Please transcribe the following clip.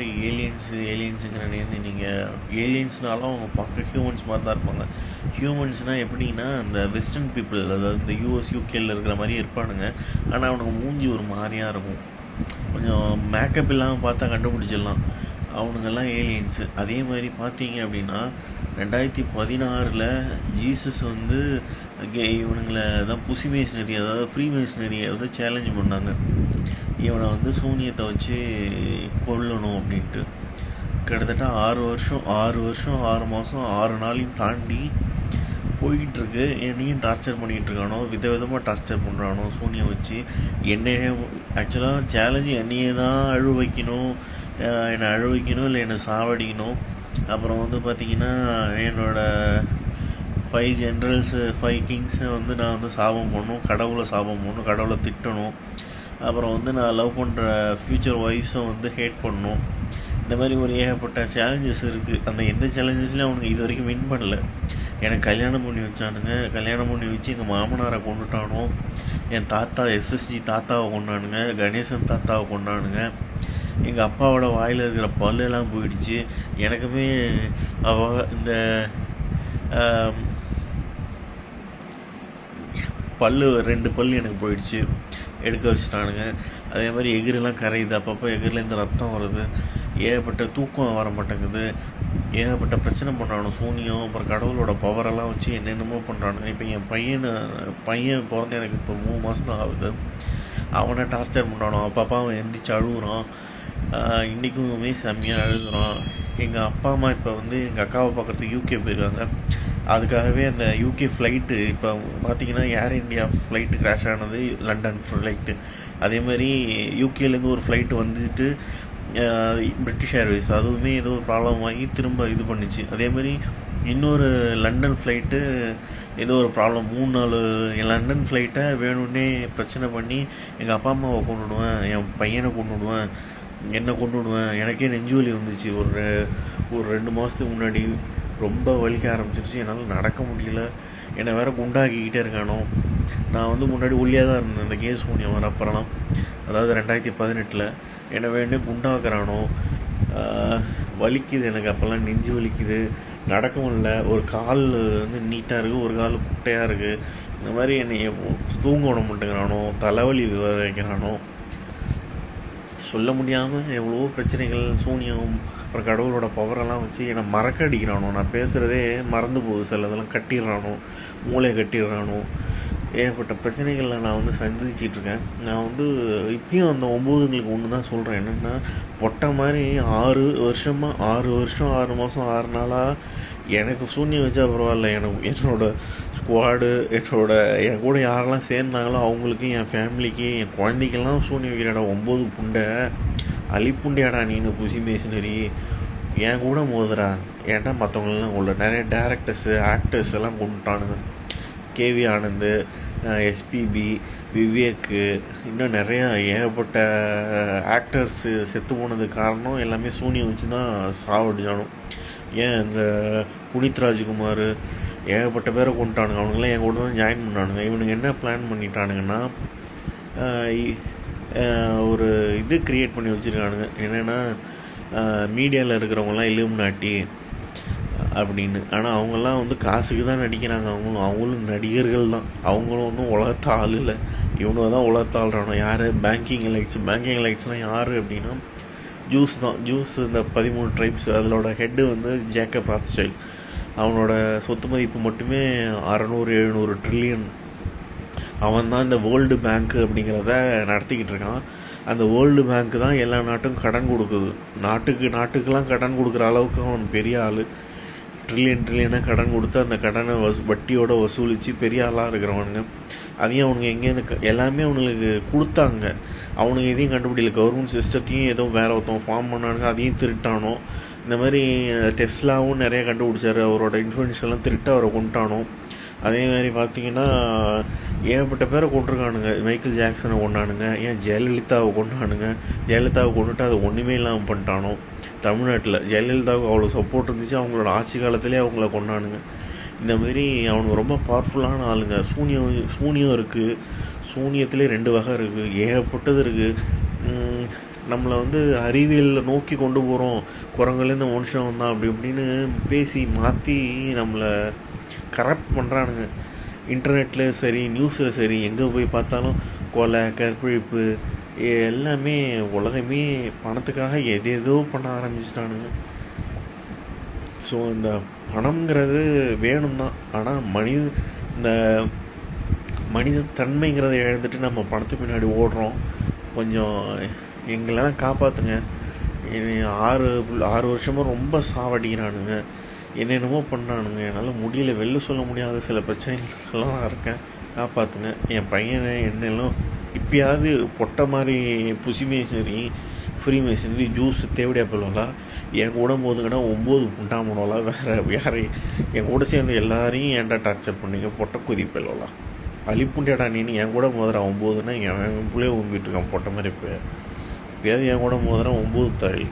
ஏலியன்ஸுங்கிறனே நீங்கள் ஏலியன்ஸ்னாலும் அவங்க பார்க்க ஹியூமன்ஸ் மாதிரி தான் இருப்பாங்க. ஹியூமன்ஸ்னால் எப்படின்னா அந்த வெஸ்டர்ன் பீப்புள், அதாவது இந்த யூஎஸ் யூகேயில் இருக்கிற மாதிரி இருப்பானுங்க. ஆனால் அவனுக்கு மூஞ்சி ஒரு மாதிரியாக இருக்கும். கொஞ்சம் மேக்கப் இல்லாமல் பார்த்தா கண்டுபிடிச்சிடலாம் அவனுங்கெல்லாம் ஏலியன்ஸு. அதே மாதிரி பார்த்தீங்க அப்படின்னா 2016 ஜீசஸ் வந்து இவனுங்களை தான் புசி மேஷனரி, அதாவது ஃப்ரீ மேஷனரியை வந்து சேலஞ்ச் பண்ணாங்க. இவனை வந்து சூனியத்தை வச்சு கொல்லணும் அப்படின்ட்டு. கிட்டத்தட்ட 6 மாதம் 6 நாளையும் தாண்டி போய்கிட்டுருக்கு. என்னையும் டார்ச்சர் பண்ணிகிட்ருக்கானோ, விதவிதமாக டார்ச்சர் பண்ணுறானோ சூனியம் வச்சு. என்னையே ஆக்சுவலாக சேலஞ்சு என்னையே தான் என்னை அழ வைக்கணும் இல்லை என்னை சாவடிக்கணும். அப்புறம் வந்து பார்த்திங்கன்னா என்னோடய 5 ஜென்ரல்ஸு 5 கிங்ஸை வந்து நான் வந்து சாபம் பண்ணணும், கடவுளை சாபம் பண்ணணும், கடவுளை திட்டணும். அப்புறம் வந்து நான் லவ் பண்ணுற ஃப்யூச்சர் ஒய்ஃப்ஸை வந்து ஹேட் பண்ணணும். இந்த மாதிரி ஒரு ஏகப்பட்ட சேலஞ்சஸ் இருக்குது. அந்த எந்த சேலஞ்சஸ்லையும் அவனுக்கு இது வரைக்கும் வின் பண்ணல. எனக்கு கல்யாணம் பண்ணி வச்சானுங்க. கல்யாணம் பண்ணி வச்சு எங்கள் மாமனாரை கொண்டுட்டானோ, என் தாத்தா எஸ்எஸ்ஜி தாத்தாவை கொண்டானுங்க, கணேசன் தாத்தாவை கொண்டானுங்க. எங்கள் அப்பாவோட வாயில் இருக்கிற பல்லெல்லாம் போயிடுச்சு. எனக்குமே இந்த பல்லு 2 பல் எனக்கு போயிடுச்சு, எடுக்க வச்சுட்டானுங்க. அதே மாதிரி எகிரெல்லாம் கரையுது, அப்பப்போ எகிரிலேருந்து ரத்தம் வருது. ஏகப்பட்ட தூக்கம் வர மாட்டேங்குது. ஏகப்பட்ட பிரச்சனை பண்ணுறானு சூனியம். அப்புறம் கடவுளோட பவரெல்லாம் வச்சு என்னென்னமோ பண்ணுறானுங்க. இப்போ என் பையன் பிறந்து எனக்கு இப்போ 3 மாதம் தான் ஆகுது. அவனை டார்ச்சர் பண்ணுறானோ, அப்பப்போ அவன் எந்திரிச்சு அழுகுறான். இன்றைக்குமே செம்மையாக அழுகுறான். எங்கள் அப்பா அம்மா இப்போ வந்து எங்கள் அக்காவை பார்க்குறதுக்கு யூகே போயிருக்காங்க. அதுக்காகவே அந்த யூகே ஃப்ளைட்டு இப்போ பார்த்திங்கன்னா ஏர் இண்டியா ஃப்ளைட்டு கிராஷ் ஆனது, லண்டன் ஃப்ளைட்டு. அதே மாதிரி யூகேலேருந்து ஒரு ஃப்ளைட்டு வந்துட்டு பிரிட்டிஷ் ஏர்வேஸ் அதுவுமே ஏதோ ஒரு ப்ராப்ளம் ஆகி திரும்ப இது பண்ணிச்சு. அதேமாதிரி இன்னொரு லண்டன் ஃப்ளைட்டு ஏதோ ஒரு ப்ராப்ளம் 3-4 லண்டன் ஃப்ளைட்டை வேணும்னே பிரச்சனை பண்ணி எங்கள் அப்பா அம்மாவை கொண்டுடுவேன், என் பையனை கொண்டுடுவேன், என்னை கொண்டுடுவேன். எனக்கே நெஞ்சு வலி வந்துச்சு ஒரு 2 மாதத்துக்கு முன்னாடி. ரொம்ப வலிக்க ஆரம்பிச்சிருச்சு. என்னால் நடக்க முடியல. என்னை வேறு குண்டாக்கிக்கிட்டே இருக்கானோ. நான் வந்து முன்னாடி ஒல்லியாக தான் இருந்தேன் இந்த கேஸ் சூனியம் வரப்பறலாம். அதாவது 2018 என்னை வேண்டே குண்டாக்குறானோ. வலிக்குது எனக்கு. அப்போல்லாம் நெஞ்சு வலிக்குது, நடக்க முடியல. ஒரு கால் வந்து நீட்டாக இருக்குது, ஒரு கால் குட்டையாக இருக்குது. இந்த மாதிரி என்னை தூங்க விட மாட்டேங்கிறானோ, தலைவலி வைக்கிறானோ. சொல்ல முடியாமல் எவ்வளோ பிரச்சனைகள். சூனியம் அப்புறம் கடவுளோட பவரெல்லாம் வச்சு என்னை மறக்க அடிக்கிறானோ. நான் பேசுகிறதே மறந்து போகுது. சிலதெல்லாம் கட்டிடுறானோ, மூளையை கட்டிடுறானோ. ஏகப்பட்ட பிரச்சனைகளில் நான் வந்து சந்திச்சிட்ருக்கேன். நான் வந்து இப்பயும் அந்த 9ங்களுக்கு ஒன்று தான் சொல்கிறேன். என்னென்னா, பொட்டை மாதிரி 6 வருஷம் 6 மாதம் 6 நாளாக எனக்கு சூன்யம் வச்சா பரவாயில்ல. என்னோடய ஸ்குவாடு, என் கூட யாரெல்லாம் சேர்ந்தாங்களோ அவங்களுக்கு, என் ஃபேமிலிக்கு, என் குழந்தைக்கெல்லாம் சூன்யம் வைக்கிறாடா. 9 புண்டை அலிப்புண்டியாடா நீனு புசி மேஷனரி. என் கூட மோதுறா. ஏன்டா மற்றவங்களெலாம் உள்ள நிறைய டேரக்டர்ஸு ஆக்டர்ஸ் எல்லாம் கொண்டுட்டானுங்க. கேவி ஆனந்த், எஸ்பிபி, விவேக்கு, இன்னும் நிறையா ஏகப்பட்ட ஆக்டர்ஸு செத்து போனதுக்கு காரணம் எல்லாமே சூனியம் வச்சு தான் சாவடிச்சானும். ஏன் இந்த புனித் ராஜ்குமார் ஏகப்பட்ட பேரை கொண்டுட்டானுங்க. அவனுங்களாம் என் கூட தான் ஜாயின் பண்ணானுங்க. இவனுங்க என்ன பிளான் பண்ணிட்டானுங்கன்னா, ஒரு இது க்ரியேட் பண்ணி வச்சுருக்கானுங்க. என்னென்னா, மீடியாவில் இருக்கிறவங்களாம் இலுமினாட்டி அப்படின்னு. ஆனால் அவங்கெல்லாம் வந்து காசுக்கு தான் நடிக்கிறாங்க. அவங்களும் நடிகர்கள் தான். அவங்களும் ஒன்றும் உலகத்த ஆள் இல்லை. இவனுங்க தான் உலகத்த ஆள்றானோ. யார்? பேங்கிங் லைட்ஸ்னால் யார் அப்படின்னா ஜூஸ் தான். ஜூஸ் இந்த 13 ட்ரைப்ஸ் அதோட ஹெட்டு வந்து ஜேக்கப் ராத்ஸ்டைல்ட். அவனோட சொத்து மதிப்பு மட்டுமே 600-700 ட்ரில்லியன். அவன் தான் இந்த வேர்ல்டு பேங்க்கு அப்படிங்கிறத நடத்திக்கிட்டு இருக்கான். அந்த வேர்ல்டு பேங்க்கு தான் எல்லா நாட்டுக்கும் கடன் கொடுக்குது. நாட்டுக்கெல்லாம் கடன் கொடுக்குற அளவுக்கு அவன் பெரிய ஆள். ட்ரில்லியனாக கடன் கொடுத்து அந்த கடனை வட்டியோடு வசூலித்து பெரிய ஆளாக இருக்கிறவனுங்க. அதையும் அவனுங்க எங்கேருந்து எல்லாமே அவனுங்களுக்கு கொடுத்தாங்க. அவனுங்க எதையும் கண்டுபிடிக்கல. கவர்மெண்ட் சிஸ்டத்தையும் ஏதோ வேறு ஒருத்தவங்க ஃபார்ம் பண்ணானுங்க, அதையும் திருட்டானோ. இந்த மாதிரி டெஸ்லாவும் நிறைய கண்டுபிடிச்சார். அவரோட இன்ஃப்ளூயன்ஸ் எல்லாம் திருட்டு அவரை கொண்டுட்டானோ. அதே மாதிரி பார்த்திங்கன்னா ஏகப்பட்ட பேரை கொண்டிருக்கானுங்க. மைக்கேல் ஜாக்சனை கொண்டானுங்க. ஏன் ஜெயலலிதாவை கொண்டானுங்க. ஜெயலலிதாவை கொண்டுட்டு அதை ஒன்றுமே இல்லாமல் பண்ணிட்டானோ. தமிழ்நாட்டில் ஜெயலலிதாவுக்கு அவ்வளோ சப்போர்ட் இருந்துச்சு. அவங்களோட ஆட்சி காலத்திலே அவங்கள கொண்டானுங்க. இந்த மாதிரி அவனுக்கு ரொம்ப பவர்ஃபுல்லான ஆளுங்க. சூனியம் இருக்குது. சூனியத்துலேயே 2 வகை இருக்குது. ஏகப்பட்டது இருக்குது. நம்மளை வந்து அறிவியல் நோக்கி கொண்டு போகிறோம், குரங்குலேருந்து மனுஷன் வந்தான் அப்படி இப்படின்னு பேசி மாற்றி நம்மளை கரப்ட் பண்ணுறானுங்க. இன்டர்நெட்டில் சரி, நியூஸில் சரி, எங்கே போய் பார்த்தாலும் கொலை, கற்பழிப்பு எல்லாமே. உலகமே பணத்துக்காக எதேதோ பண்ண ஆரம்பிச்சிட்டானுங்க. ஸோ இந்த பணம்ங்கிறது வேணும் தான், ஆனால் இந்த மனித தன்மைங்கிறத இழந்துட்டு நம்ம பணத்துக்கு பின்னாடி ஓடுறோம். கொஞ்சம் எங்களெல்லாம் காப்பாற்றுங்க. 6 வருஷமாக ரொம்ப சாவடிக்கிறானுங்க, என்னென்னமோ பண்ணானுங்க. என்னால் முடியல, வெளில சொல்ல முடியாத சில பிரச்சனைகள்லாம் நான் இருக்கேன், காப்பாற்றுங்க. என் பையனை என்னெல்லாம் இப்போயாவது பொட்டை மாதிரி புசி மேஷனரி, ஃப்ரீ மேஷனரி, ஜூஸ் தேவடியா போயிடலாம். என் கூட போதுங்கன்னா 9 புண்டாமனோலாம் வேறு என் கூட சேர்ந்து எல்லாரையும் ஏன்டா டார்ச்சர் பண்ணிங்க, பொட்டை குதி போயிடலாம். அழிப்புண்டியாடா நீனு. என் கூட மோதுறான் 9ன்னா என் பிள்ளைய ஊம்பிட்டு இருக்கான் பொட்டை மாதிரி. இப்போ எப்பயாவது என் கூட மோதுறான் 9 தாழ்.